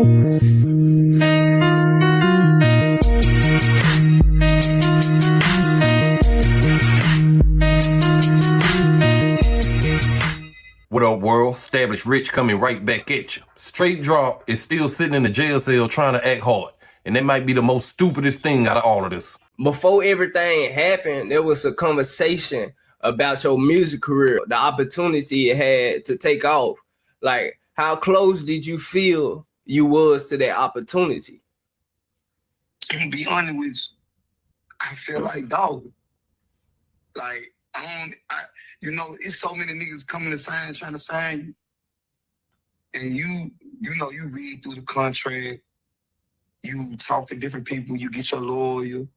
What up, world? Established Rich coming right back at you. Straight Drop is still sitting in the jail cell trying to act hard. And that might be the most stupidest thing out of all of this. Before everything happened, there was a conversation about your music career, the opportunity it had to take off. Like, how close did you feel you was to that opportunity? To be honest with you, I feel like dog. Like, it's so many niggas coming to sign, trying to sign you. And you read through the contract, you talk to different people, you get your lawyer.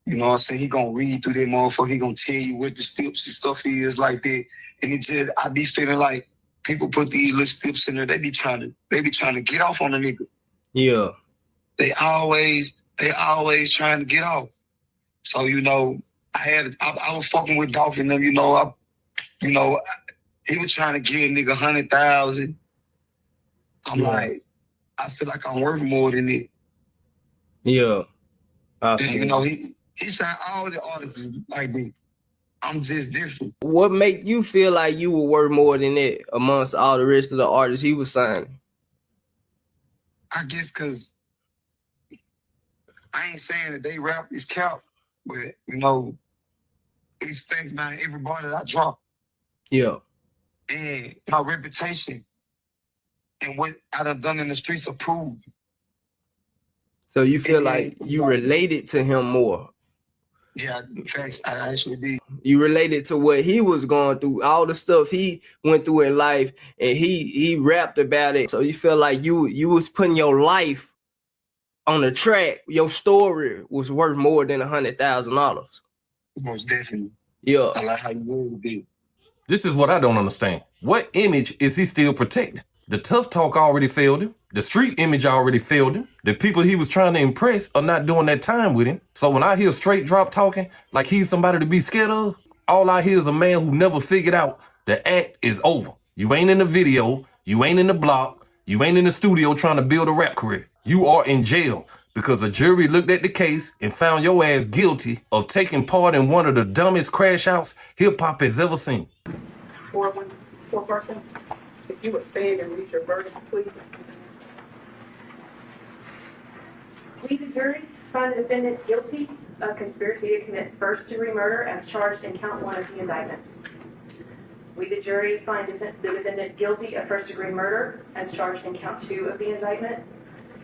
You know what I'm saying? He gonna read through that motherfucker, he gonna tell you what the steps and stuff is like that. And I be feeling like people put these little steps in there, they be trying to get off on a nigga. Yeah. They always trying to get off. So, I was fucking with Dolph and them, he was trying to give a nigga 100,000. I'm like, I feel like I'm worth more than it. Yeah. And, he signed all the artists like that. I'm just different. What made you feel like you were worth more than that amongst all the rest of the artists he was signing? I guess because I ain't saying that they rap is cap, but, it's thanks by everybody that I drop. Yeah. And my reputation and what I done in the streets approved. So you feel like you related to him more? Yeah, thanks. I actually did. You related to what he was going through, all the stuff he went through in life, and he rapped about it. So you feel like you was putting your life on the track. Your story was worth more than $100,000. Most definitely. Yeah. I like how you really did. This is what I don't understand. What image is he still protecting? The tough talk already failed him. The street image already failed him. The people he was trying to impress are not doing that time with him. So when I hear Straight Drop talking like he's somebody to be scared of, all I hear is a man who never figured out the act is over. You ain't in the video. You ain't in the block. You ain't in the studio trying to build a rap career. You are in jail because a jury looked at the case and found your ass guilty of taking part in one of the dumbest crash outs hip-hop has ever seen. Four person. If you would stand and read your verdict, please. We, the jury, find the defendant guilty of conspiracy to commit first-degree murder as charged in count 1 of the indictment. We, the jury, find the defendant guilty of first-degree murder as charged in count 2 of the indictment.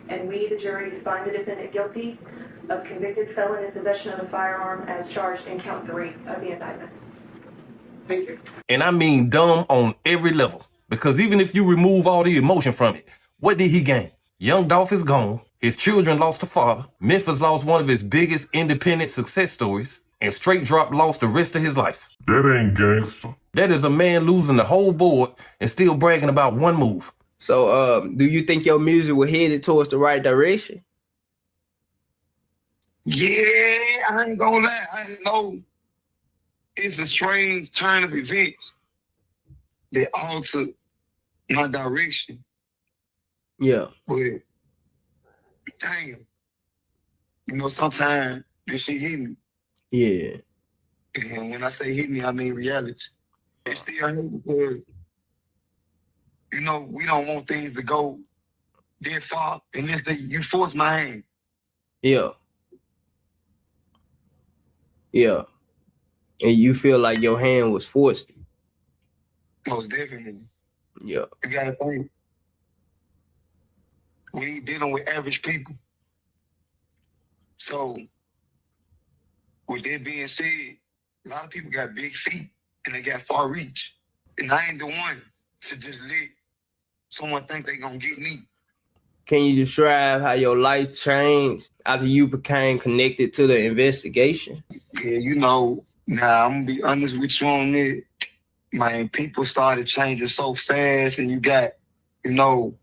And we, the jury, find the defendant guilty of convicted felon in possession of a firearm as charged in count 3 of the indictment. Thank you. And I mean dumb on every level. Because even if you remove all the emotion from it, what did he gain? Young Dolph is gone. His children lost a father. Memphis lost one of his biggest independent success stories. And Straight Drop lost the rest of his life. That ain't gangster. That is a man losing the whole board and still bragging about one move. So do you think your music was headed towards the right direction? Yeah, I ain't gonna lie. I know it's a strange turn of events that altered my direction. Yeah. But damn, sometimes this shit hit me. Yeah. And when I say hit me, I mean reality. It still hurt because, we don't want things to go that far. And you force my hand. Yeah. Yeah. And you feel like your hand was forced. Most definitely. Yeah. You gotta think. We ain't dealing with average people. So, with that being said, a lot of people got big feet and they got far reach. And I ain't the one to just let someone think they gonna get me. Can you describe how your life changed after you became connected to the investigation? Yeah, now I'm gonna be honest with you on that. Man, people started changing so fast, and you got, all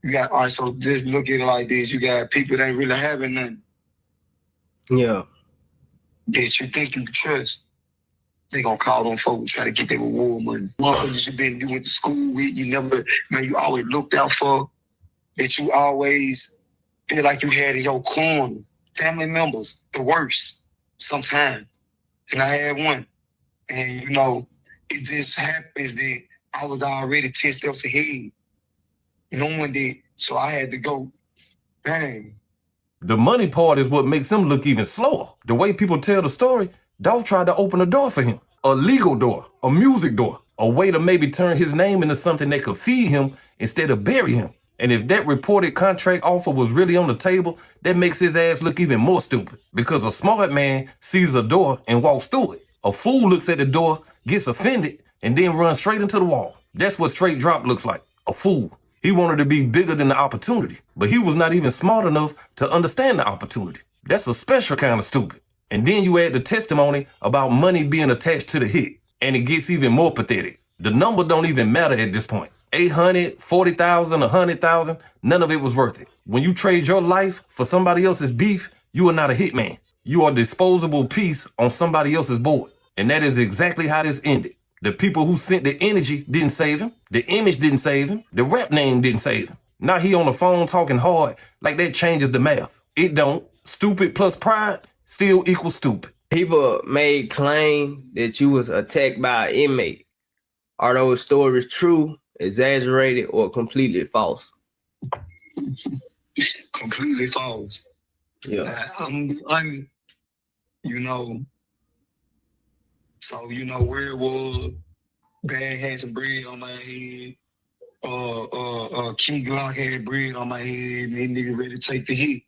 right, so just look at it like this. You got people that ain't really having nothing. Yeah. That you think you can trust. They gonna call them folks and try to get their reward money. Motherfuckers you went to school with, you always looked out for. that you always feel like you had in your corner. Family members, the worst sometimes. And I had one. And, you know, it just happens that I was already 10 steps ahead. No one did. So I had to go, bang. The money part is what makes him look even slower. The way people tell the story, Dolph tried to open a door for him. A legal door, a music door, a way to maybe turn his name into something that could feed him instead of bury him. And if that reported contract offer was really on the table, that makes his ass look even more stupid. Because a smart man sees a door and walks through it. A fool looks at the door, gets offended, and then runs straight into the wall. That's what straight drop looks like. A fool. He wanted to be bigger than the opportunity, but he was not even smart enough to understand the opportunity. That's a special kind of stupid. And then you add the testimony about money being attached to the hit, and it gets even more pathetic. The number don't even matter at this point. 800, 40,000, 100,000, none of it was worth it. When you trade your life for somebody else's beef, you are not a hitman. You are a disposable piece on somebody else's board. And that is exactly how this ended. The people who sent the energy didn't save him. The image didn't save him. The rap name didn't save him. Now he on the phone talking hard like that changes the math. It don't. Stupid plus pride still equals stupid. People made claim that you was attacked by an inmate. Are those stories true, exaggerated, or completely false? Completely false. Yeah. I'm honest, you know. So, you know, where it was, Bad had some bread on my head. King Glock had bread on my head, and they nigga ready to take the hit.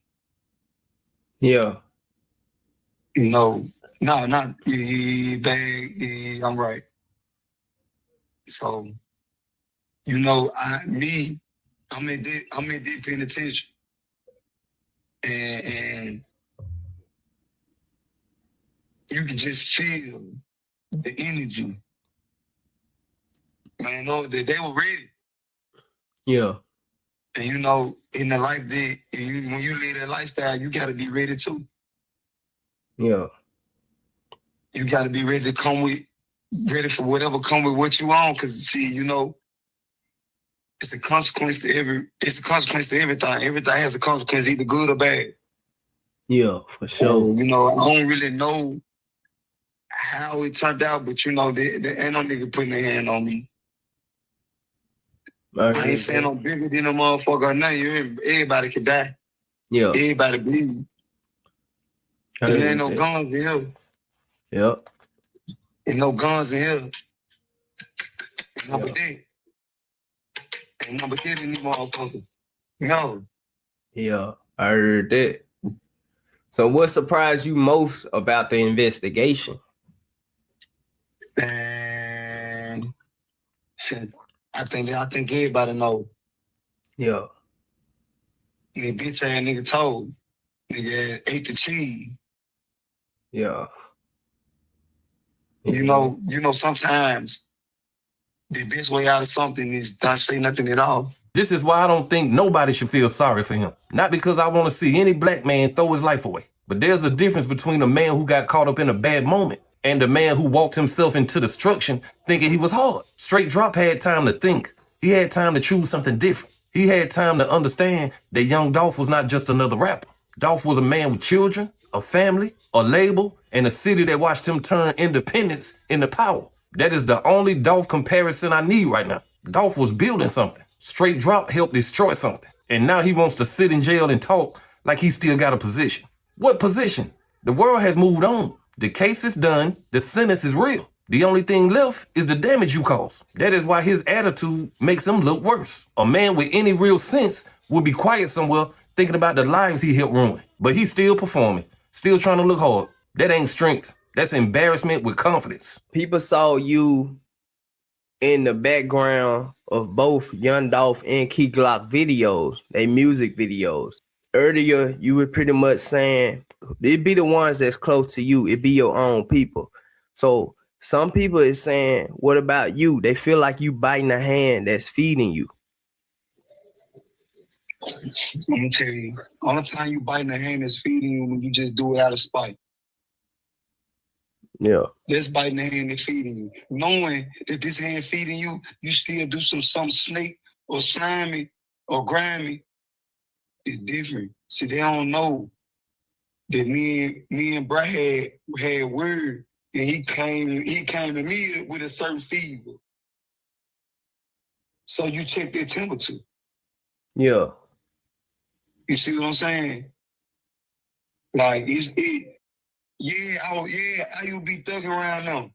Yeah. You know, no, not Bad, I'm right. So, you know, I'm in deep penitentiary. And you can just feel the energy. Man, no, they were ready. Yeah. And you know, in the life that when you live that lifestyle, you gotta be ready too. Yeah. You gotta be ready to ready for whatever come with what you on. Cause see, you know, it's a consequence to everything. Everything has a consequence, either good or bad. Yeah, for sure. So, you know, I don't really know how it turned out, but you know, there ain't no nigga putting their hand on me. I ain't saying I'm bigger than a motherfucker or nothing. Everybody could die. Yeah. Everybody bleed. There ain't no guns in here. Yep. Ain't no guns in here. Ain't number 10. Ain't number 10 in these motherfuckers. No. Yeah, I heard that. So what surprised you most about the investigation? And I think everybody know. Yeah. The bitch ass nigga told. Nigga ate the cheese. Yeah. You know, sometimes the best way out of something is not say nothing at all. This is why I don't think nobody should feel sorry for him. Not because I want to see any black man throw his life away. But there's a difference between a man who got caught up in a bad moment and a man who walked himself into destruction thinking he was hard. Straight Drop had time to think. He had time to choose something different. He had time to understand that Young Dolph was not just another rapper. Dolph was a man with children, a family, a label, and a city that watched him turn independence into power. That is the only Dolph comparison I need right now. Dolph was building something. Straight Drop helped destroy something. And now he wants to sit in jail and talk like he still got a position. What position? The world has moved on. The case is done. The sentence is real. The only thing left is the damage you caused. That is why his attitude makes him look worse. A man with any real sense would be quiet somewhere thinking about the lives he helped ruin. But he's still performing, still trying to look hard. That ain't strength. That's embarrassment with confidence. People saw you in the background of both Young Dolph and Key Glock videos, they music videos. Earlier, you were pretty much saying it be the ones that's close to you. It be your own people. So some people is saying, what about you? They feel like you biting a hand that's feeding you. I'm gonna tell you, only time you biting a hand that's feeding you when you just do it out of spite. Yeah. That's biting the hand that's feeding you. Knowing that this hand feeding you, you still do something snake or slimy or grimy It's different. See, they don't know that me and Brad had word, and he came to me with a certain fever. So you check their temperature. Yeah. You see what I'm saying? Like I used be thugging around them.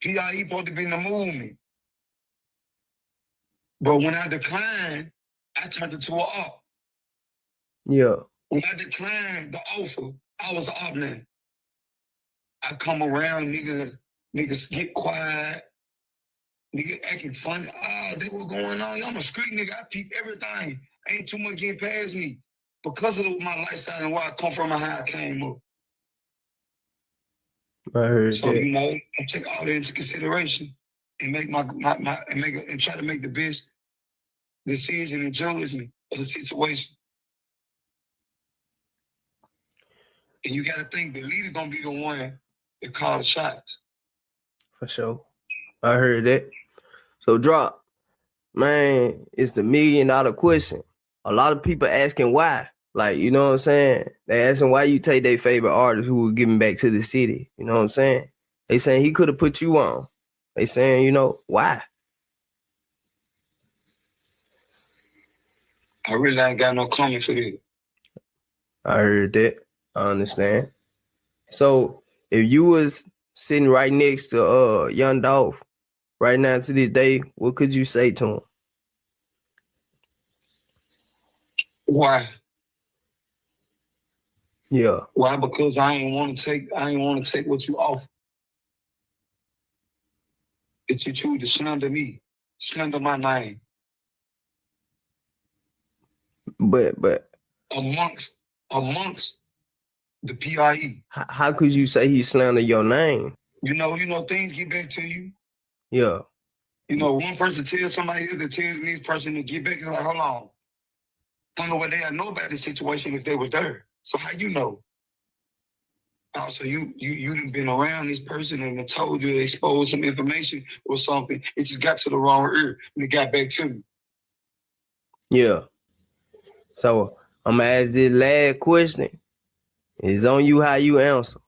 P.I.E. supposed to be in the movement. But when I declined, I turned it to an op. Yeah. When I declined the offer, I was an op now. I come around, niggas get quiet, niggas acting funny. Oh, they were going on. I'm a street nigga. I peep everything. Ain't too much getting past me because of my lifestyle and where I come from and how I came up. I heard So, that. you know, I take all that into consideration and make and try to make the best decision and judgment of the situation. And you got to think the leader's going to be the one that call the shots. For sure. I heard that. So drop, man, it's the $1 million question. A lot of people asking why. Like, you know what I'm saying? They asking why you take their favorite artist who was giving back to the city. You know what I'm saying? They saying he could have put you on. They saying, you know, why? I really ain't got no comment for that. I heard that. I understand. So if you was sitting right next to Young Dolph right now to this day, what could you say to him? Why? Yeah. Why? Because I ain't want to take what you offer. That you choose to slander me, slander my name. But amongst the P.I.E. How could you say he slandered your name? You know, things get back to you. Yeah. You know, one person tells somebody else that tells the next person to get back. It's like, hold on. I don't know what they know about this situation if they was there. So how you know? Also, you done been around this person and told you they exposed some information or something. It just got to the wrong ear and it got back to me. Yeah. So I'm gonna ask this last question. It's on you how you answer.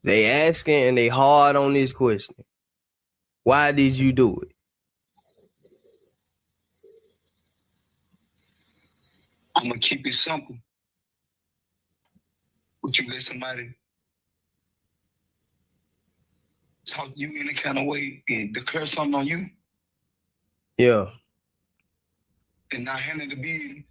They asking and they hard on this question. Why did you do it? I'm gonna keep it simple. Would you let somebody talk you in a kind of way and declare something on you Yeah. and not handle the bill?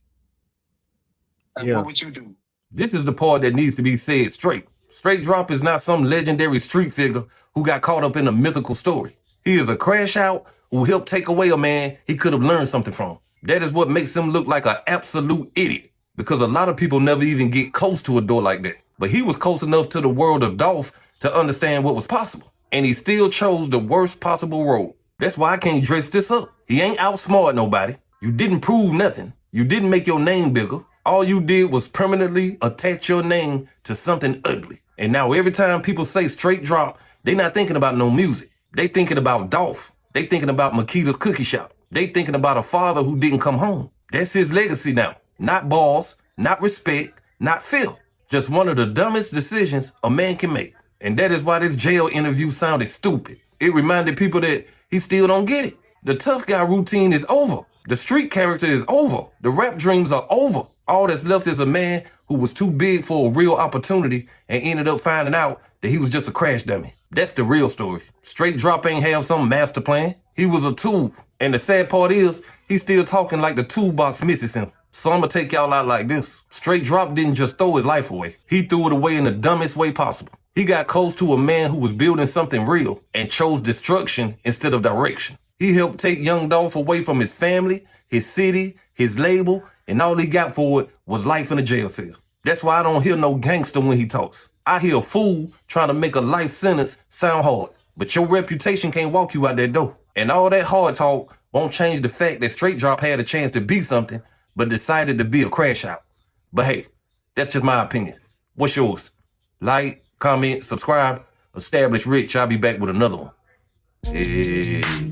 Like, Yeah. what would you do? This is the part that needs to be said straight. Straight Drop is not some legendary street figure who got caught up in a mythical story. He is a crash out who helped take away a man he could have learned something from. That is what makes him look like an absolute idiot, because a lot of people never even get close to a door like that. But he was close enough to the world of Dolph to understand what was possible, and he still chose the worst possible road. That's why I can't dress this up. He ain't outsmart nobody. You didn't prove nothing. You didn't make your name bigger. All you did was permanently attach your name to something ugly. And now every time people say Straight Drop, they not thinking about no music. They thinking about Dolph. They thinking about Makita's cookie shop. They thinking about a father who didn't come home. That's his legacy now. Not balls, not respect, not fear. Just one of the dumbest decisions a man can make. And that is why this jail interview sounded stupid. It reminded people that he still don't get it. The tough guy routine is over. The street character is over. The rap dreams are over. All that's left is a man who was too big for a real opportunity and ended up finding out that he was just a crash dummy. That's the real story. Straight Drop ain't have some master plan. He was a tool. And the sad part is, he's still talking like the toolbox misses him. So I'ma take y'all out like this. Straight Drop didn't just throw his life away. He threw it away in the dumbest way possible. He got close to a man who was building something real and chose destruction instead of direction. He helped take Young Dolph away from his family, his city, his label, and all he got for it was life in a jail cell. That's why I don't hear no gangster when he talks. I hear a fool trying to make a life sentence sound hard, but your reputation can't walk you out that door. And all that hard talk won't change the fact that Straight Drop had a chance to be something, but decided to be a crash out. But hey, that's just my opinion. What's yours? Like, comment, subscribe. Established Rich. I'll be back with another one. Hey.